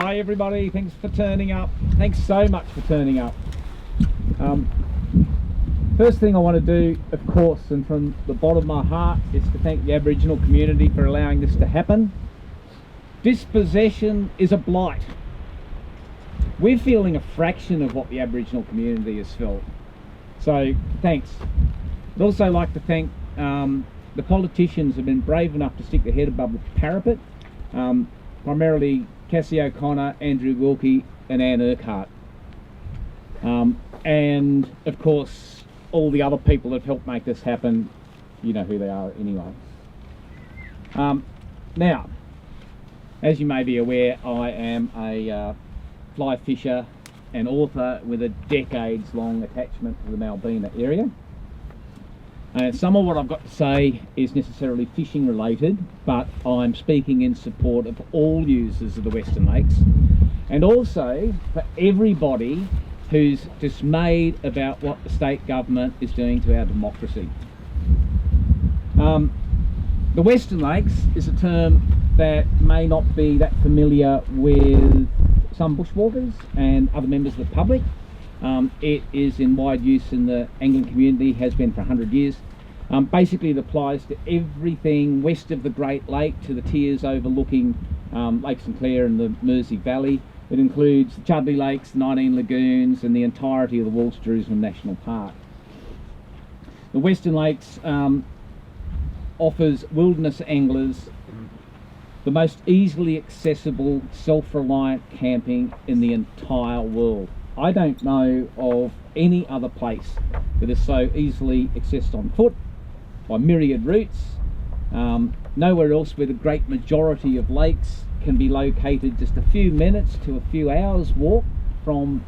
Hi everybody, thanks for turning up. Thanks so much for turning up. First thing I want to do, of course, and from the bottom of my heart, is to thank the Aboriginal community for allowing this to happen. Dispossession is a blight. We're feeling a fraction of what the Aboriginal community has felt. So thanks. I'd also like to thank the politicians who have been brave enough to stick their head above the parapet, primarily Cassie O'Connor, Andrew Wilkie and Anne Urquhart. And of course all the other people that have helped make this happen, you know who they are anyway. Now, as you may be aware, I am a fly fisher and author with a decades-long attachment to the Malbena area. Some of what I've got to say is necessarily fishing related, but I'm speaking in support of all users of the Western Lakes, and also for everybody who's dismayed about what the state government is doing to our democracy. The Western Lakes is a term that may not be that familiar with some bushwalkers and other members of the public. It is in wide use in the angling community, has been for 100 years. Basically it applies to everything west of the Great Lake to the tiers overlooking Lake St Clair and the Mersey Valley. It includes the Chudley Lakes, 19 lagoons and the entirety of the Walls Jerusalem National Park. The Western Lakes offers wilderness anglers the most easily accessible, self-reliant camping in the entire world. I don't know of any other place that is so easily accessed on foot by myriad routes. Nowhere else where the great majority of lakes can be located just a few minutes to a few hours walk from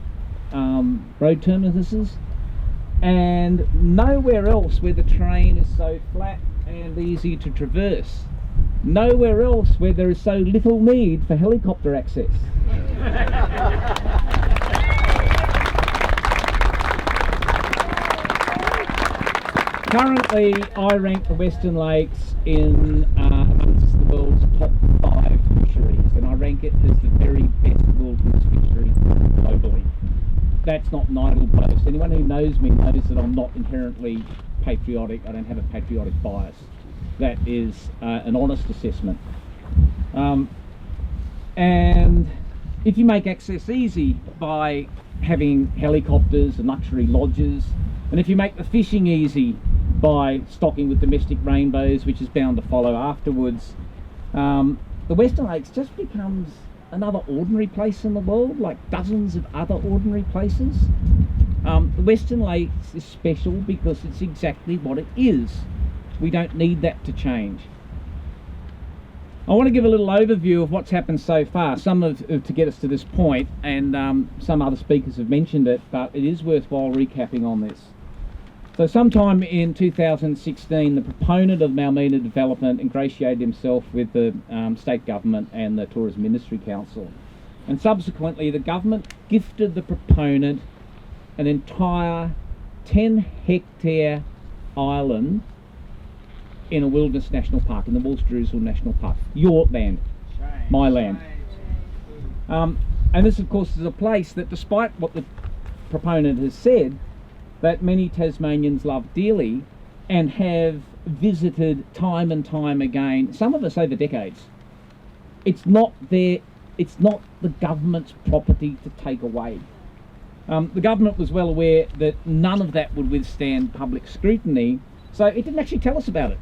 road terminuses, and nowhere else where the terrain is so flat and easy to traverse. Nowhere else where there is so little need for helicopter access. Currently, I rank the Western Lakes in amongst the world's top 5 fisheries, and I rank it as the very best wilderness fishery globally. That's not an idle boast. Anyone who knows me knows that I'm not inherently patriotic. I don't have a patriotic bias. That is an honest assessment. And if you make access easy by having helicopters and luxury lodges, and if you make the fishing easy by stocking with domestic rainbows, which is bound to follow afterwards, the Western Lakes just becomes another ordinary place in the world, like dozens of other ordinary places. The Western Lakes is special because it's exactly what it is. We don't need that to change. I want to give a little overview of what's happened so far, to get us to this point, and some other speakers have mentioned it, but it is worthwhile recapping on this. So sometime in 2016, the proponent of Malbena development ingratiated himself with the state government and the Tourism Industry Council. And subsequently, the government gifted the proponent an entire 10-hectare island in a wilderness national park, in the Walls Jerusalem National Park. Your land, my land. And this, of course, is a place that, despite what the proponent has said, that many Tasmanians love dearly and have visited time and time again, some of us over decades. It's not the government's property to take away. The government was well aware that none of that would withstand public scrutiny, so it didn't actually tell us about it.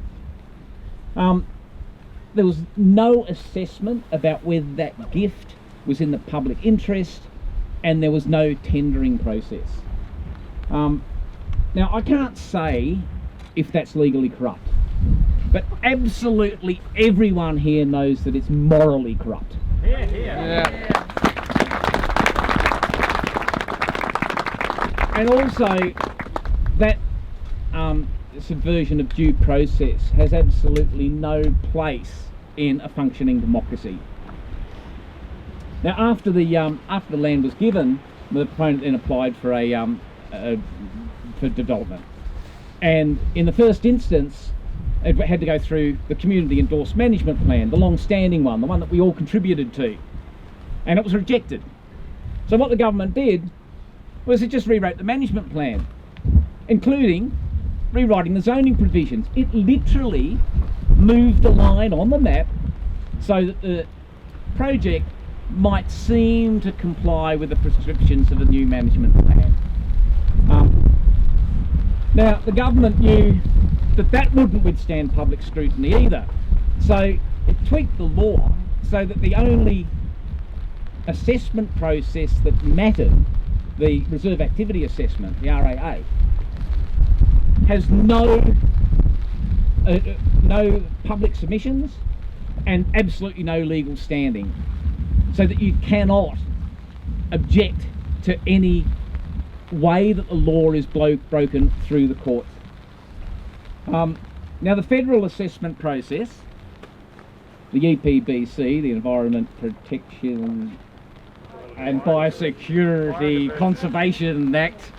There was no assessment about whether that gift was in the public interest, and there was no tendering process. Now, I can't say if that's legally corrupt, but absolutely everyone here knows that it's morally corrupt. Yeah. And also that subversion of due process has absolutely no place in a functioning democracy. Now, after the land was given, the proponent then applied for for development, and in the first instance, it had to go through the community endorsed management plan, the long-standing one, the one that we all contributed to. and it was rejected. So what the government did was it just rewrote the management plan, including rewriting the zoning provisions. It literally moved a line on the map so that the project might seem to comply with the prescriptions of the new management plan. Now, the government knew that that wouldn't withstand public scrutiny either, so it tweaked the law so that the only assessment process that mattered, the Reserve Activity Assessment, the RAA, has no public submissions and absolutely no legal standing, so that you cannot object to any way that the law is broken through the courts. Now, the federal assessment process, the EPBC, the Environment Protection and Biosecurity Conservation Act,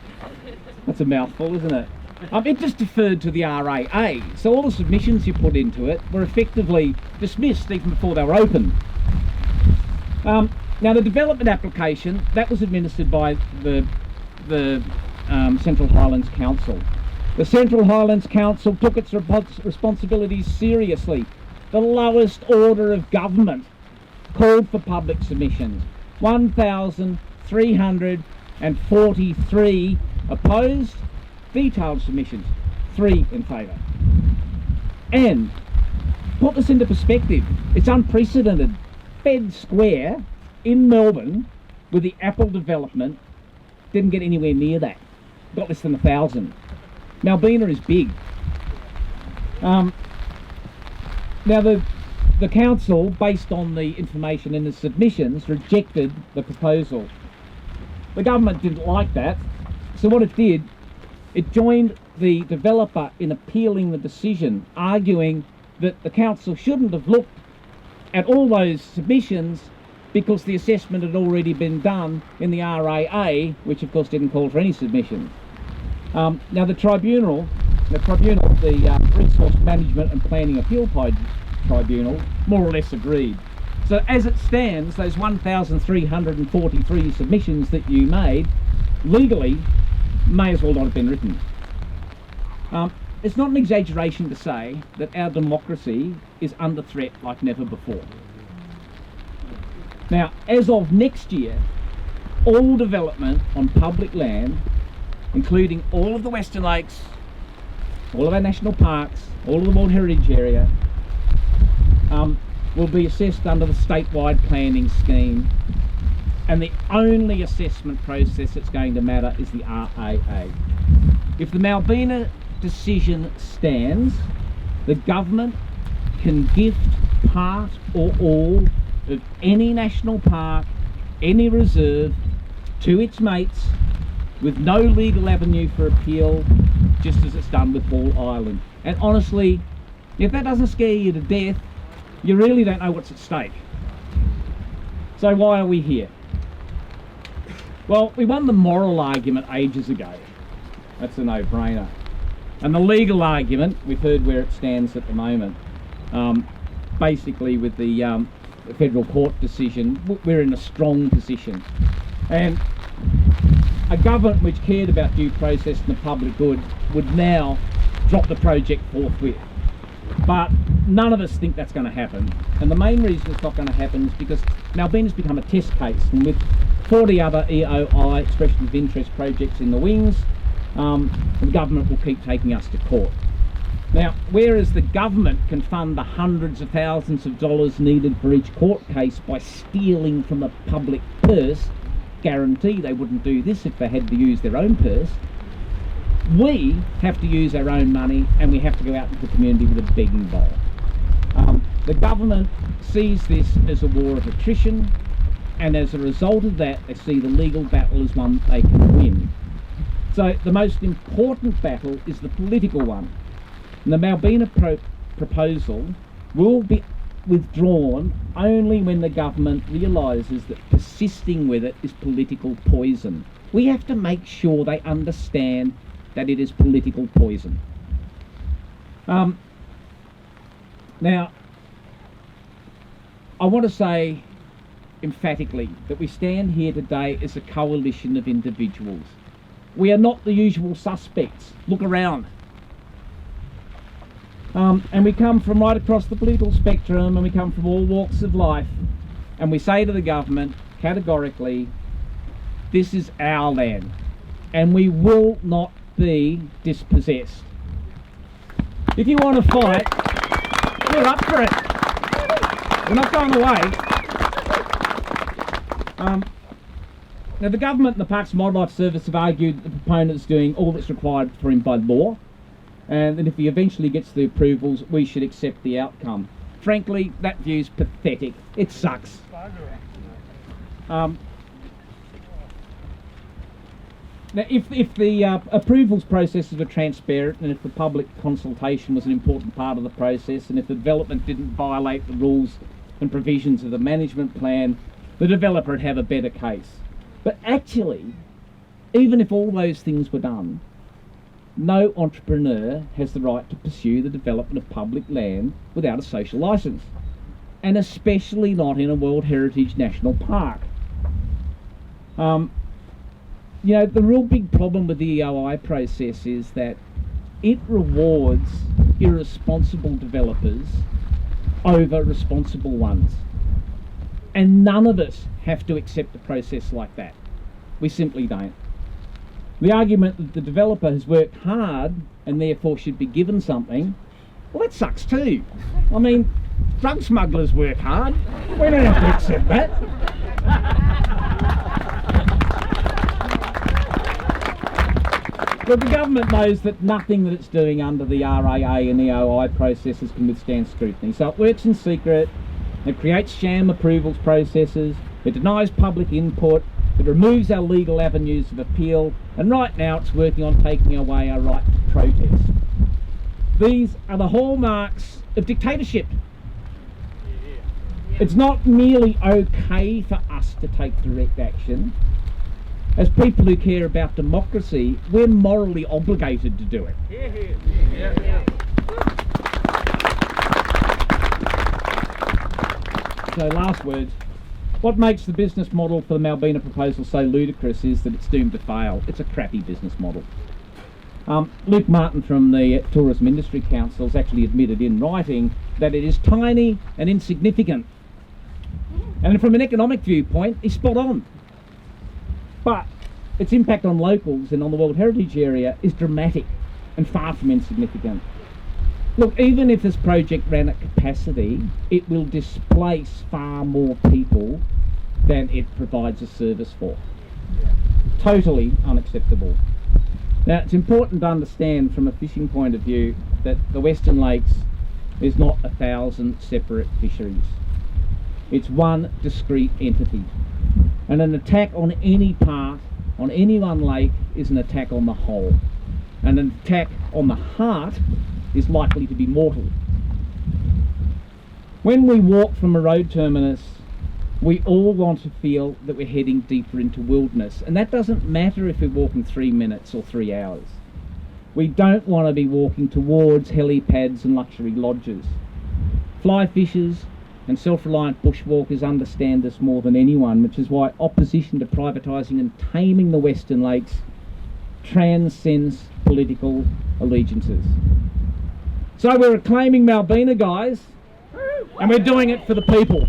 that's a mouthful, isn't it? It just deferred to the RAA, so all the submissions you put into it were effectively dismissed even before they were opened. Now, the development application, that was administered by the Central Highlands Council. The Central Highlands Council took its responsibilities seriously. The lowest order of government called for public submissions. 1,343 opposed, detailed submissions, 3 in favour. And put this into perspective, it's unprecedented. Fed Square in Melbourne with the Apple development didn't get anywhere near that. Got less than 1,000. Malbena is big. Now the council, based on the information in the submissions, rejected the proposal. The government didn't like that, so what it did, it joined the developer in appealing the decision, arguing that the council shouldn't have looked at all those submissions because the assessment had already been done in the RAA, which of course didn't call for any submissions. Now the tribunal, the Resource Management and Planning Appeal Tribunal, more or less agreed. So as it stands, those 1,343 submissions that you made, legally, may as well not have been written. It's not an exaggeration to say that our democracy is under threat like never before. Now, as of next year, all development on public land, including all of the Western Lakes, all of our national parks, all of the World Heritage Area, will be assessed under the statewide planning scheme, and the only assessment process that's going to matter is the RAA. If the Malbena decision stands, the government can gift part or all of any national park, any reserve, to its mates with no legal avenue for appeal, just as it's done with Hall Island. And honestly, if that doesn't scare you to death, you really don't know what's at stake. So why are we here? Well, we won the moral argument ages ago. That's a no-brainer. And the legal argument, we've heard where it stands at the moment. Basically, with the federal court decision, we're in a strong position. And a government which cared about due process and the public good would now drop the project forthwith. But none of us think that's going to happen. And the main reason it's not going to happen is because Malbena's become a test case, and with 40 other EOI, expression of interest projects in the wings, the government will keep taking us to court. Now, whereas the government can fund the hundreds of thousands of dollars needed for each court case by stealing from the public purse, guarantee they wouldn't do this if they had to use their own purse, we have to use our own money, and we have to go out into the community with a begging bowl. The government sees this as a war of attrition, and as a result of that, they see the legal battle as one they can win. So the most important battle is the political one. And the Malbena proposal will be withdrawn only when the government realises that persisting with it is political poison. We have to make sure they understand that it is political poison. Now, I want to say emphatically that we stand here today as a coalition of individuals. We are not the usual suspects. Look around. And we come from right across the political spectrum, and we come from all walks of life, and we say to the government categorically, this is our land and we will not be dispossessed. If you want to fight, we're up for it. We're not going away. Now, the government and the Parks and Wildlife Service have argued that the proponent's doing all that's required for him by law, and that if he eventually gets the approvals, we should accept the outcome. Frankly, that view's pathetic. It sucks. Now, if the approvals processes were transparent, and if the public consultation was an important part of the process, and if the development didn't violate the rules and provisions of the management plan, the developer would have a better case. But actually, even if all those things were done, no entrepreneur has the right to pursue the development of public land without a social licence, and especially not in a World Heritage National Park. You know, the real big problem with the EOI process is that it rewards irresponsible developers over responsible ones. And none of us have to accept a process like that. We simply don't. The argument that the developer has worked hard and therefore should be given something, well, that sucks too. I mean, drug smugglers work hard. We don't have to accept that. But the government knows that nothing that it's doing under the RAA and EOI processes can withstand scrutiny. So it works in secret, it creates sham approvals processes, it denies public input, it removes our legal avenues of appeal, and right now it's working on taking away our right to protest. These are the hallmarks of dictatorship. It's not merely okay for us to take direct action. As people who care about democracy, we're morally obligated to do it. So last words. What makes the business model for the Malbena proposal so ludicrous is that it's doomed to fail. It's a crappy business model. Luke Martin from the Tourism Industry Council has actually admitted in writing that it is tiny and insignificant. And from an economic viewpoint, he's spot on. But its impact on locals and on the World Heritage Area is dramatic and far from insignificant. Look, even if this project ran at capacity, it will displace far more people than it provides a service for. Totally unacceptable. Now, it's important to understand from a fishing point of view that the Western Lakes is not 1,000 separate fisheries. It's one discrete entity. And an attack on any part, on any one lake, is an attack on the whole. And an attack on the heart is likely to be mortal. When we walk from a road terminus, we all want to feel that we're heading deeper into wilderness. And that doesn't matter if we're walking 3 minutes or 3 hours. We don't want to be walking towards helipads and luxury lodges. Fly fishers and self-reliant bushwalkers understand this more than anyone, which is why opposition to privatising and taming the Western Lakes transcends political allegiances. So we're reclaiming Malbena, guys, and we're doing it for the people.